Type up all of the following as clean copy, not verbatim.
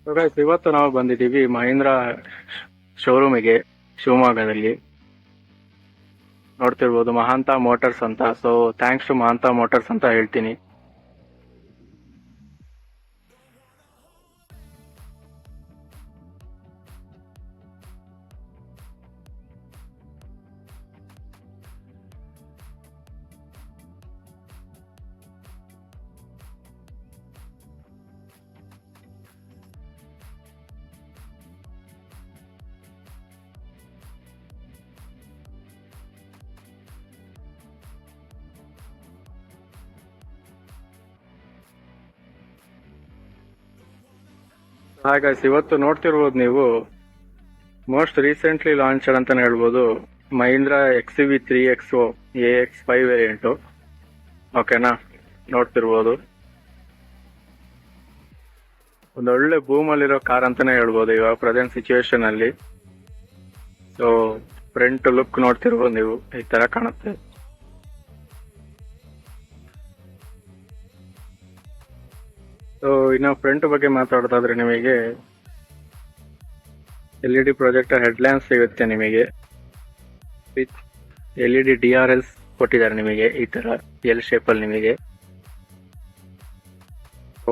So guys, ಇವತ್ತು ನಾವು ಬಂದಿದ್ದೀವಿ ಮಹೀಂದ್ರ ಶೋರೂಮಿಗೆ ಶಿವಮೊಗ್ಗದಲ್ಲಿ. ನೋಡ್ತಿರ್ಬೋದು ಮಹಾಂತ ಮೋಟರ್ಸ್ ಅಂತ. So thanks to Mahanta motors ಅಂತ ಹೇಳ್ತೀನಿ. ಹಾಯ್ ಗೈಸ್, ಇವತ್ತು ನೋಡ್ತಿರ್ಬೋದು ನೀವು ಮೋಸ್ಟ್ ರೀಸೆಂಟ್ಲಿ ಲಾಂಚ್ ಅಂತಾನೆ ಹೇಳ್ಬೋದು ಮಹೀಂದ್ರ XUV3XO AX5 ವೇರಿಯಂಟು. ಓಕೆನಾ, ನೋಡ್ತಿರ್ಬೋದು ಒಂದೊಳ್ಳೆ ಬೂಮಲ್ಲಿರೋ ಕಾರ್ ಅಂತಾನೆ ಹೇಳ್ಬೋದು ಇವಾಗ ಪ್ರೆಸೆಂಟ್ ಸಿಚುವೇಶನ್ ಅಲ್ಲಿ. ಸೊ ಫ್ರಂಟ್ ಲುಕ್ ನೋಡ್ತಿರ್ಬೋದು ನೀವು, ಈ ತರ ಕಾಣುತ್ತೆ. ಸೊ ಇನ್ನು ಫ್ರಂಟ್ ಬಗ್ಗೆ ಮಾತಾಡೋದಾದ್ರೆ ನಿಮಗೆ LED ಪ್ರೊಜೆಕ್ಟರ್ ಹೆಡ್ಲ್ಯಾಂಪ್ಸ್ ಸಿಗುತ್ತೆ ನಿಮಗೆ. ವಿತ್ LED DRLs ಕೊಟ್ಟಿದ್ದಾರೆ ನಿಮಗೆ, ಈ ತರ ಎಲ್ ಶೇಪ್ ಅಲ್ಲಿ ನಿಮಗೆ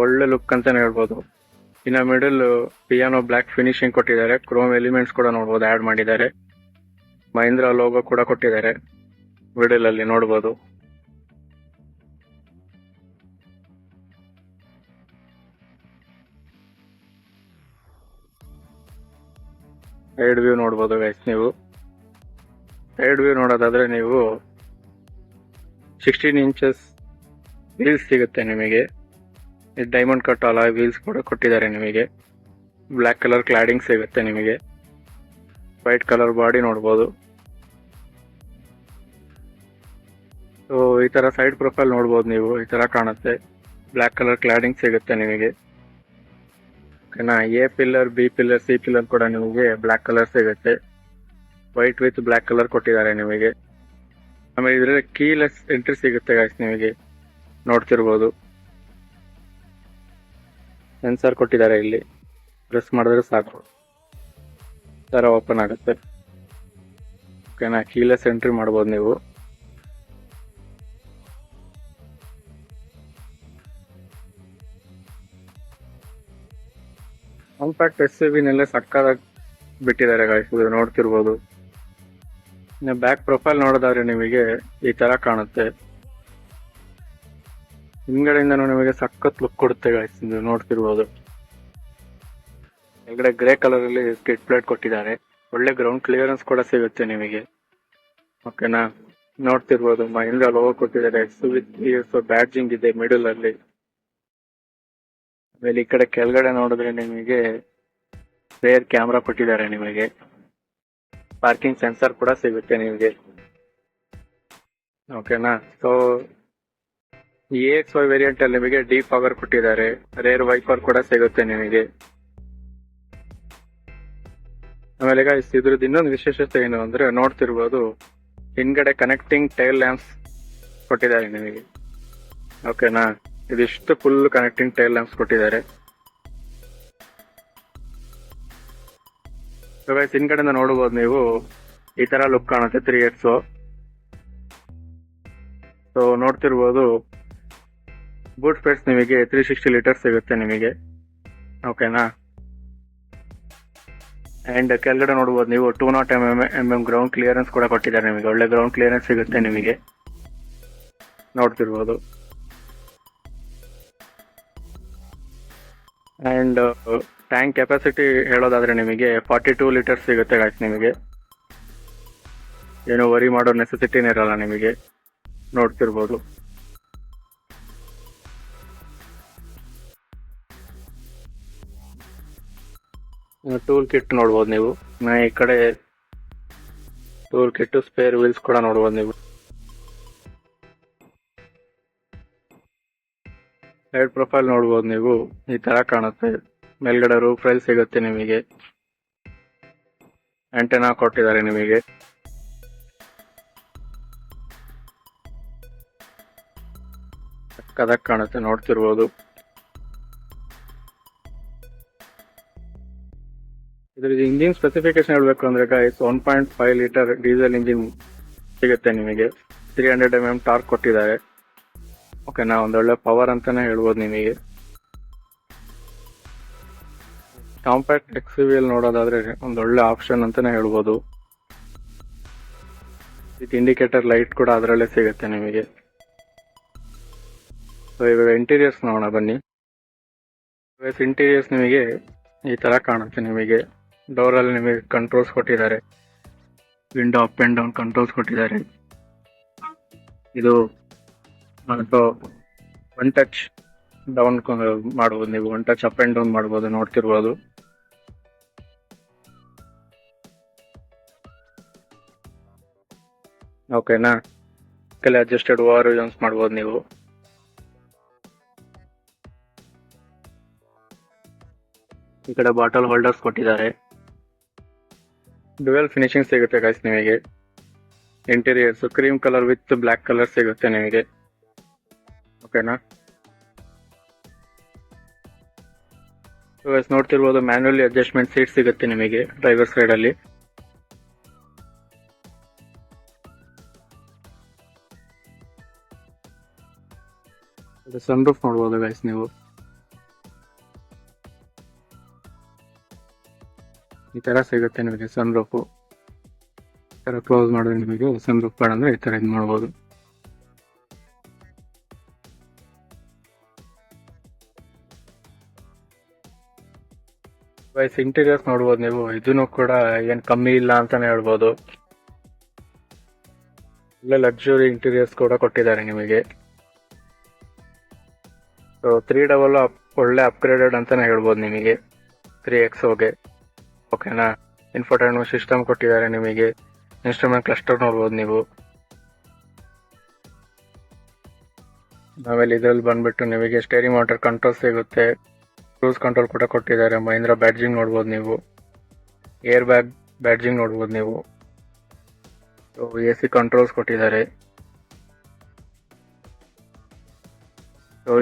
ಒಳ್ಳೆ ಲುಕ್ ಅಂತಾನೆ ಹೇಳ್ಬೋದು. ಇನ್ನು ಮಿಡಲ್ ಪಿಯಾನೋ ಬ್ಲಾಕ್ ಫಿನಿಶಿಂಗ್ ಕೊಟ್ಟಿದ್ದಾರೆ, ಕ್ರೋಮ್ ಎಲಿಮೆಂಟ್ಸ್ ಕೂಡ ನೋಡ್ಬೋದು ಆಡ್ ಮಾಡಿದ್ದಾರೆ, ಮಹೀಂದ್ರ ಲೋಗೋ ಕೂಡ ಕೊಟ್ಟಿದ್ದಾರೆ ಮಿಡಲ್ ಅಲ್ಲಿ ನೋಡ್ಬೋದು. ಸೈಡ್ ವ್ಯೂ ನೋಡ್ಬೋದು ಗೈಸ್ ನೀವು. ಸೈಡ್ ವ್ಯೂ ನೋಡೋದಾದ್ರೆ ನೀವು 16 ಇಂಚಸ್ ವೀಲ್ಸ್ ಸಿಗುತ್ತೆ ನಿಮಗೆ. ಡೈಮಂಡ್ ಕಟ್ ಅಲಾಯ್ ವೀಲ್ಸ್ ಕೂಡ ಕೊಟ್ಟಿದ್ದಾರೆ ನಿಮಗೆ. ಬ್ಲ್ಯಾಕ್ ಕಲರ್ ಕ್ಲಾಡಿಂಗ್ ಸಿಗುತ್ತೆ ನಿಮಗೆ. ವೈಟ್ ಕಲರ್ ಬಾಡಿ ನೋಡ್ಬೋದು. ಸೊ ಈ ತರ ಸೈಡ್ ಪ್ರೊಫೈಲ್ ನೋಡ್ಬೋದು ನೀವು, ಈ ತರ ಕಾಣುತ್ತೆ. ಬ್ಲ್ಯಾಕ್ ಕಲರ್ ಕ್ಲಾಡಿಂಗ್ ಸಿಗುತ್ತೆ ನಿಮಗೆ. ಓಕೆನಾ, A pillar, B pillar, C pillar ಕೂಡ ನಿಮಗೆ ಬ್ಲ್ಯಾಕ್ ಕಲರ್ ಸಿಗುತ್ತೆ. ವೈಟ್ ವಿತ್ ಬ್ಲ್ಯಾಕ್ ಕಲರ್ ಕೊಟ್ಟಿದ್ದಾರೆ ನಿಮಗೆ. ಆಮೇಲೆ ಇದರಲ್ಲಿ ಕೀಲೆಸ್ ಎಂಟ್ರಿ ಸಿಗುತ್ತೆ ಗೈಸ್ ನಿಮಗೆ, ನೋಡ್ತಿರ್ಬೋದು. ಸೆನ್ಸರ್ ಕೊಟ್ಟಿದ್ದಾರೆ ಇಲ್ಲಿ, ಪ್ರೆಸ್ ಮಾಡಿದ್ರೆ ಸಾಕು ತರ ಓಪನ್ ಆಗುತ್ತೆ. ಓಕೆನಾ, ಕೀಲೆಸ್ ಎಂಟ್ರಿ ಮಾಡ್ಬೋದು ನೀವು. ಕಾಂಪ್ಯಾಕ್ಟ್ SUV ಸಕ್ಕದಾಗಿ ಬಿಟ್ಟಿದ್ದಾರೆ ಗಾಯ್ಸ್, ಇದು ನೋಡ್ತಿರ್ಬೋದು. ಬ್ಯಾಕ್ ಪ್ರೊಫೈಲ್ ನೋಡೋದಾದ್ರೆ ನಿಮಗೆ ಈ ತರ ಕಾಣುತ್ತೆ. ಹಿಂದ್ಗಡೆಯಿಂದ ನಿಮಗೆ ಸಖತ್ ಲುಕ್ ಕೊಡುತ್ತೆ ಗಾಯ್ಸ್, ಇದು ನೋಡ್ತಿರ್ಬೋದು. ಕೆಳಗಡೆ ಗ್ರೇ ಕಲರ್ ಅಲ್ಲಿ ಸ್ಕಿಡ್ ಪ್ಲೇಟ್ ಕೊಟ್ಟಿದ್ದಾರೆ. ಒಳ್ಳೆ ಗ್ರೌಂಡ್ ಕ್ಲಿಯರೆನ್ಸ್ ಕೂಡ ಸಿಗುತ್ತೆ ನಿಮಗೆ. ಓಕೆನಾ, ನೋಡ್ತಿರ್ಬೋದು ಮಹೀಂದ್ರ ಲೋಗೋ ಕೊಟ್ಟಿದ್ದಾರೆ. XUV3XO ಬ್ಯಾಡ್ಜಿಂಗ್ ಇದೆ ಮಿಡಲ್ ಅಲ್ಲಿ. ಆಮೇಲೆ ಈ ಕಡೆ ಕೆಳಗಡೆ ನೋಡಿದ್ರೆ ನಿಮಗೆ ರೇರ್ ಕ್ಯಾಮ್ರಾ ಕೊಟ್ಟಿದ್ದಾರೆ ನಿಮಗೆ. ಪಾರ್ಕಿಂಗ್ ಸೆನ್ಸರ್ ಕೂಡ ಸಿಗುತ್ತೆ ನಿಮಗೆ. ಓಕೆನಾ, ಸೊ AX5 ವೇರಿಯಂಟ್ ಅಲ್ಲಿ ನಿಮಗೆ ಡೀಪ್ ಫಾಗರ್ ಕೊಟ್ಟಿದ್ದಾರೆ. ರೇರ್ ವೈಪರ್ ಕೂಡ ಸಿಗುತ್ತೆ ನಿಮಗೆ. ಆಮೇಲೆ ಗೈಸ್ ಇದ್ರದ್ದು ಇನ್ನೊಂದು ವಿಶೇಷತೆ ಏನು ಅಂದ್ರೆ ನೋಡ್ತಿರ್ಬೋದು ಹಿಂದ್ಗಡೆ ಕನೆಕ್ಟಿಂಗ್ ಟೈಲ್ ಲ್ಯಾಂಪ್ಸ್ ಕೊಟ್ಟಿದ್ದಾರೆ ನಿಮಗೆ. ಓಕೆನಾ, ಇದಿಷ್ಟು ಫುಲ್ ಕನೆಕ್ಟಿಂಗ್ ಟೈಲ್ ಲ್ಯಾಂಪ್ಸ್ ಕೊಟ್ಟಿದ್ದಾರೆ. ಹಿಂದ್ಗಡೆಯಿಂದ ನೋಡಬಹುದು ನೀವು, ಈ ತರ ಲುಕ್ ಕಾಣುತ್ತೆ 3XO. ಸೊ ನೋಡ್ತಿರ್ಬೋದು ಬೂಟ್ ಸ್ಪೇಸ್ ನಿಮಗೆ 360 ಲೀಟರ್ ಸಿಗುತ್ತೆ ನಿಮಗೆ. ಓಕೆನಾ, ಅಂಡ್ ಕೆಳಗಡೆ ನೋಡಬಹುದು ನೀವು 200 mm ಗ್ರೌಂಡ್ ಕ್ಲಿಯರೆನ್ಸ್ ಕೂಡ ಕೊಟ್ಟಿದ್ದಾರೆ ನಿಮಗೆ. ಒಳ್ಳೆ ಗ್ರೌಂಡ್ ಕ್ಲಿಯರೆನ್ಸ್ ಸಿಗುತ್ತೆ ನಿಮಗೆ, ನೋಡ್ತಿರ್ಬೋದು. ಅಂಡ್ ಟ್ಯಾಂಕ್ ಕೆಪಾಸಿಟಿ ಹೇಳೋದಾದ್ರೆ ನಿಮಗೆ 42 ಲೀಟರ್ ಸಿಗುತ್ತೆ ಗಾಯ್ಸ್ ನಿಮಗೆ. ಏನು ವರಿ ಮಾಡೋ ನೆಸೆಸಿಟಿನೇ ಇರಲ್ಲ ನಿಮಗೆ, ನೋಡ್ತಿರ್ಬೋದು. ಟೂಲ್ ಕಿಟ್ ನೋಡ್ಬೋದು ನೀವು. ಈ ಕಡೆ ಟೂಲ್ ಕಿಟ್ ಸ್ಪೇರ್ ವೀಲ್ಸ್ ಕೂಡ ನೋಡ್ಬೋದು ನೀವು. ಸೈಡ್ ಪ್ರೊಫೈಲ್ ನೋಡ್ಬೋದು ನೀವು, ಈ ತರ ಕಾಣುತ್ತೆ. ಮೇಲ್ಗಡೆ ರೂಫ್ ರೈಲ್ ಸಿಗುತ್ತೆ ನಿಮಗೆ. ಆಂಟೆನಾ ಕೊಟ್ಟಿದ್ದಾರೆ ನಿಮಗೆ. ಸಕ್ಕದಾಗಿ ಕಾಣುತ್ತೆ, ನೋಡ್ತಿರ್ಬೋದು. ಇದ್ರ ಇಂಜಿನ್ ಸ್ಪೆಸಿಫಿಕೇಶನ್ ಹೇಳ್ಬೇಕು ಅಂದ್ರೆ ಗೈಸ್ 1.5 ಲೀಟರ್ ಡೀಸೆಲ್ ಇಂಜಿನ್ ಸಿಗುತ್ತೆ ನಿಮಗೆ. 300 mm ಟಾರ್ಕ್ ಕೊಟ್ಟಿದ್ದಾರೆ. ಓಕೆನಾ, ಒಂದೊಳ್ಳೆ ಪವರ್ ಅಂತಾನೆ ಹೇಳ್ಬೋದು ನಿಮಗೆ. ಕಾಂಪ್ಯಾಕ್ಟ್ XUV ನೋಡೋದಾದ್ರೆ ಒಂದೊಳ್ಳೆ ಆಪ್ಷನ್ ಅಂತಾನೆ ಹೇಳ್ಬೋದು. ವಿತ್ ಇಂಡಿಕೇಟರ್ ಲೈಟ್ ಕೂಡ ಅದರಲ್ಲೇ ಸಿಗುತ್ತೆ ನಿಮಗೆ. ಸೊ ಇವಾಗ ಇಂಟೀರಿಯರ್ಸ್ ನೋಡೋಣ ಬನ್ನಿ. ಇಂಟೀರಿಯರ್ಸ್ ನಿಮಗೆ ಈ ತರ ಕಾಣುತ್ತೆ. ನಿಮಗೆ ಡೋರ್ ಅಲ್ಲಿ ನಿಮಗೆ ಕಂಟ್ರೋಲ್ಸ್ ಕೊಟ್ಟಿದ್ದಾರೆ. Window up and down controls ಕೊಟ್ಟಿದ್ದಾರೆ. ಇದು ಒನ್ ಟಚ್ ಡೌನ್ ಮಾಡಬಹುದು, ನೀವು one touch up and down ಮಾಡಬಹುದು, ನೋಡ್ತಿರ್ಬೋದು. ಓಕೆನಾ, ಕೆಲ ಅಡ್ಜಸ್ಟೆಡ್ ಓವರ್ ಯೂಸ್ ಮಾಡಬಹುದು ನೀವು. ಈ ಕಡೆ ಬಾಟಲ್ ಹೋಲ್ಡರ್ಸ್ ಕೊಟ್ಟಿದ್ದಾರೆ. ಡ್ಯುಯಲ್ ಫಿನಿಶಿಂಗ್ ಸಿಗುತ್ತೆ ಗೈಸ್ ನಿಮಗೆ. Interiors cream colour with black colour ಸಿಗುತ್ತೆ ನಿಮಗೆ. ಓಕೆನಾ, ನೋಡ್ತಿರ್ಬೋದು ಮ್ಯಾನ್ಯುಯಲಿ ಅಡ್ಜಸ್ಟ್ಮೆಂಟ್ ಸೀಟ್ ಸಿಗುತ್ತೆ ನಿಮಗೆ ಡ್ರೈವರ್ ಸೈಡ್ ಅಲ್ಲಿ. ಸನ್ ರೂಫ್ ನೋಡ್ಬೋದು ಗೈಸ್ ನೀವು. ಈ ತರ ಸಿಗುತ್ತೆ ನಿಮಗೆ ಸನ್ ರೂಫ್. ಈ ತರ ಕ್ಲೋಸ್ ಮಾಡಿದ್ರೆ ನಿಮಗೆ ಸನ್ ರೂಫ್ ಬೇಡ ಅಂದ್ರೆ ಈ ತರ ಇದು ಮಾಡ್ಬೋದು. ಗೈಸ್ ಇಂಟೀರಿಯರ್ಸ್ ನೋಡ್ಬೋದು ನೀವು. ಇದನ್ನು ಕೂಡ ಏನ್ ಕಮ್ಮಿ ಇಲ್ಲ ಅಂತಾನೆ ಹೇಳ್ಬೋದು. ಒಳ್ಳೆ ಲಕ್ಸುರಿ ಇಂಟೀರಿಯರ್ಸ್ ಕೂಡ ಕೊಟ್ಟಿದ್ದಾರೆ ನಿಮಗೆ. 300 ಒಳ್ಳೆ ಅಪ್ಗ್ರೇಡೆಡ್ ಅಂತಾನೆ ಹೇಳ್ಬೋದು ನಿಮಗೆ 3XOಗೆ. ಓಕೆನಾ, ಇನ್ಫೋಟೈನ್ಮೆಂಟ್ ಸಿಸ್ಟಮ್ ಕೊಟ್ಟಿದ್ದಾರೆ ನಿಮಗೆ. ಇನ್ಸ್ಟ್ರೂಮೆಂಟ್ ಕ್ಲಸ್ಟರ್ ನೋಡ್ಬೋದು ನೀವು. ಆಮೇಲೆ ಇದ್ರಲ್ಲಿ ಬಂದ್ಬಿಟ್ಟು ನಿಮಗೆ ಸ್ಟೇರಿಂಗ್ ಮೋಟರ್ ಕಂಟ್ರೋಲ್ ಸಿಗುತ್ತೆ. ಕ್ರೂಸ್ ಕಂಟ್ರೋಲ್ ಕೂಡ ಕೊಟ್ಟಿದ್ದಾರೆ. ಮಹೀಂದ್ರ ಬ್ಯಾಡ್ಜಿಂಗ್ ನೋಡ್ಬೋದು ನೀವು. ಏರ್ ಬ್ಯಾಗ್ ಬ್ಯಾಡ್ಜಿಂಗ್ ನೋಡ್ಬೋದು ನೀವು. AC ಕಂಟ್ರೋಲ್ಸ್ ಕೊಟ್ಟಿದ್ದಾರೆ.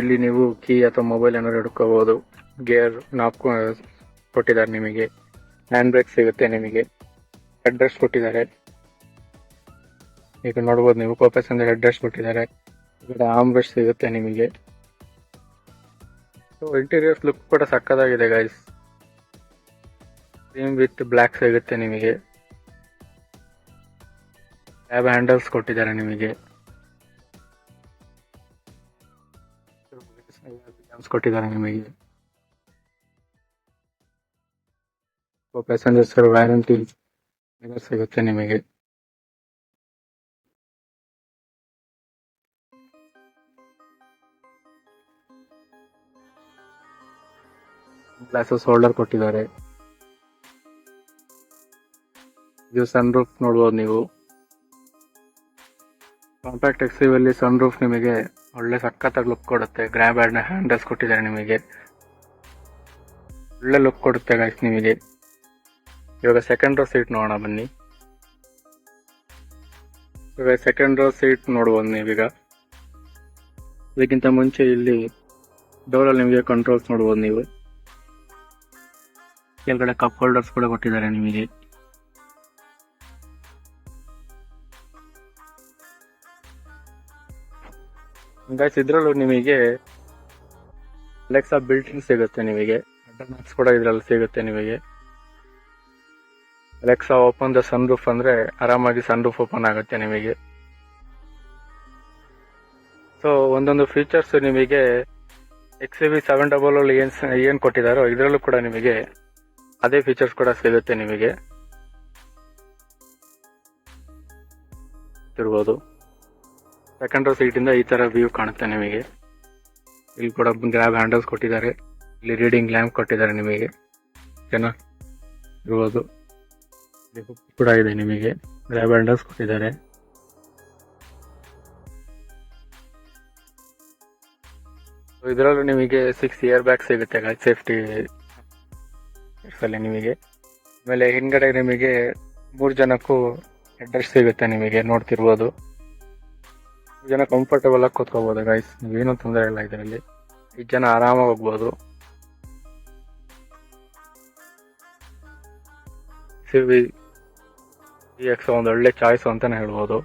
ಇಲ್ಲಿ ನೀವು ಕೀ ಅಥವಾ ಮೊಬೈಲ್ ಏನಾದ್ರು ಹಿಡ್ಕೋಬಹುದು. ಗೇರ್ ನಾಪ್ ಕೊಟ್ಟಿದ್ದಾರೆ ನಿಮಗೆ. ಹ್ಯಾಂಡ್ ಬ್ರೇಕ್ ಸಿಗುತ್ತೆ ನಿಮಗೆ. ಹೆಡ್ ರೆಸ್ಟ್ ಕೊಟ್ಟಿದ್ದಾರೆ. ಈಗ ನೋಡ್ಬೋದು ನೀವು ಕೋ ಪ್ಯಾಸೆಂಜರ್ ಹೆಡ್ ರೆಸ್ಟ್ ಕೊಟ್ಟಿದ್ದಾರೆ. ಈಗ ಆರ್ಮ್ ರೆಸ್ಟ್ ಸಿಗುತ್ತೆ ನಿಮಗೆ. ಇಂಟೀರಿಯರ್ಸ್ ಲುಕ್ ಕೂಡ ಸಕ್ಕತ್ತಾಗಿದೆ ಗೈಸ್. ಕ್ರೀಮ್ ವಿತ್ ಬ್ಲ್ಯಾಕ್ ಸಿಗುತ್ತೆ ನಿಮಗೆ. ಟ್ಯಾಬ್ ಹ್ಯಾಂಡಲ್ಸ್ ಕೊಟ್ಟಿದ್ದಾರೆ ನಿಮಗೆ. ಕೊಟ್ಟಿದ್ದಾರೆ ನಿಮಗೆ. ಪ್ಯಾಸೆಂಜರ್ಸ್ ವ್ಯಾರಂಟಿ ಸಿಗುತ್ತೆ ನಿಮಗೆ. ಗ್ಲಾಸಸ್ ಹೋಲ್ಡರ್ ಕೊಟ್ಟಿದ್ದಾರೆ. ಇದು ಸನ್ ರೂಫ್ ನೋಡ್ಬೋದು ನೀವು. ಕಾಂಪ್ಯಾಕ್ಟ್ XUV ಸನ್ ರೂಫ್ ನಿಮಗೆ ಒಳ್ಳೆ ಸಖತ್ತಾಗಿ ಲುಕ್ ಕೊಡುತ್ತೆ. ಗ್ರ್ಯಾಬ್ ಹ್ಯಾಂಡಲ್ಸ್ ಕೊಟ್ಟಿದ್ದಾರೆ ನಿಮಗೆ. ಒಳ್ಳೆ ಲುಕ್ ಕೊಡುತ್ತೆ ಗೈಸ್ ನಿಮಗೆ. ಇವಾಗ ಸೆಕೆಂಡ್ ರೋ ಸೀಟ್ ನೋಡೋಣ ಬನ್ನಿ. ಇವಾಗ ಸೆಕೆಂಡ್ ರೋ ಸೀಟ್ ನೋಡ್ಬೋದು ನೀವೀಗ. ಇದಕ್ಕಿಂತ ಮುಂಚೆ ಇಲ್ಲಿ ಡೋರಲ್ಲಿ ನಿಮಗೆ ಕಂಟ್ರೋಲ್ಸ್ ನೋಡ್ಬೋದು ನೀವು. ಕೆಳಗಡೆ ಕಪ್ ಹೋಲ್ಡರ್ಸ್ ಕೂಡ ಕೊಟ್ಟಿದ್ದಾರೆ ನಿಮಗೆ. ಗೈಸ್ ಇದ್ರಲ್ಲೂ ನಿಮಗೆ ಅಲೆಕ್ಸಾ ಬಿಲ್ಟ್ ಇನ್ ಸಿಗುತ್ತೆ ನಿಮಗೆ. ಅಡ್ಡಾಕ್ಸ್ ಕೂಡ ಇದ್ರಲ್ಲಿ ಸಿಗುತ್ತೆ ನಿಮಗೆ. Alexa open the sunroof ಅಂದ್ರೆ ಆರಾಮಾಗಿ ಸನ್ ರೂಫ್ ಓಪನ್ ಆಗುತ್ತೆ ನಿಮಗೆ. ಸೊ ಒಂದೊಂದು ಫೀಚರ್ಸ್ ನಿಮಗೆ XUV 700 ಏನ್ ಕೊಟ್ಟಿದಾರೋ ಇದರಲ್ಲೂ ಕೂಡ ನಿಮಗೆ ಅದೇ ಫೀಚರ್ಸ್ ಕೂಡ ಸಿಗುತ್ತೆ ನಿಮಗೆ. ಇರ್ಬೋದು ಸೆಕೆಂಡ್ ರೋ ಸೀಟ್ ಇಂದ ಈ ತರ ವ್ಯೂ ಕಾಣುತ್ತೆ ನಿಮಗೆ. ಇಲ್ಲಿ ಕೂಡ ಗ್ರ್ಯಾಬ್ ಹ್ಯಾಂಡಲ್ಸ್ ಕೊಟ್ಟಿದ್ದಾರೆ. ಇಲ್ಲಿ ರೀಡಿಂಗ್ ಲ್ಯಾಂಪ್ ಕೊಟ್ಟಿದ್ದಾರೆ ನಿಮಗೆ. ಓಕೆನಾ, ಇರ್ಬೋದು. ಕೂಡ ಇದೆ ನಿಮಗೆ. ಗ್ರ್ಯಾಬ್ ಹ್ಯಾಂಡಲ್ಸ್ ಕೊಟ್ಟಿದ್ದಾರೆ. ಇದರಲ್ಲೂ ನಿಮಗೆ 6 ಇಯರ್ ಬ್ಯಾಗ್ ಸಿಗುತ್ತೆ ಸೇಫ್ಟಿ ಅಲ್ಲಿ ನಿಮಗೆ. ಆಮೇಲೆ ಹಿಂದ್ಗಡೆ ನಿಮಗೆ 3 ಜನಕ್ಕೂ ಹೆಡ್ ರೆಸ್ಟ್ ಸಿಗುತ್ತೆ ನಿಮಗೆ. ನೋಡ್ತಿರ್ಬೋದು ಜನ ಕಂಫರ್ಟಬಲ್ ಆಗಿ ಕೂತ್ಕೋಬಹುದು ಗೈಸ್. ನೀವೇನು ತೊಂದರೆ ಇಲ್ಲ ಇದರಲ್ಲಿ. 5 ಜನ ಆರಾಮಾಗಿ ಹೋಗ್ಬೋದು. ಎಕ್ಸ್ ಒಂದು ಒಳ್ಳೆ ಚಾಯ್ಸ್ ಅಂತಾನೆ ಹೇಳ್ಬೋದು.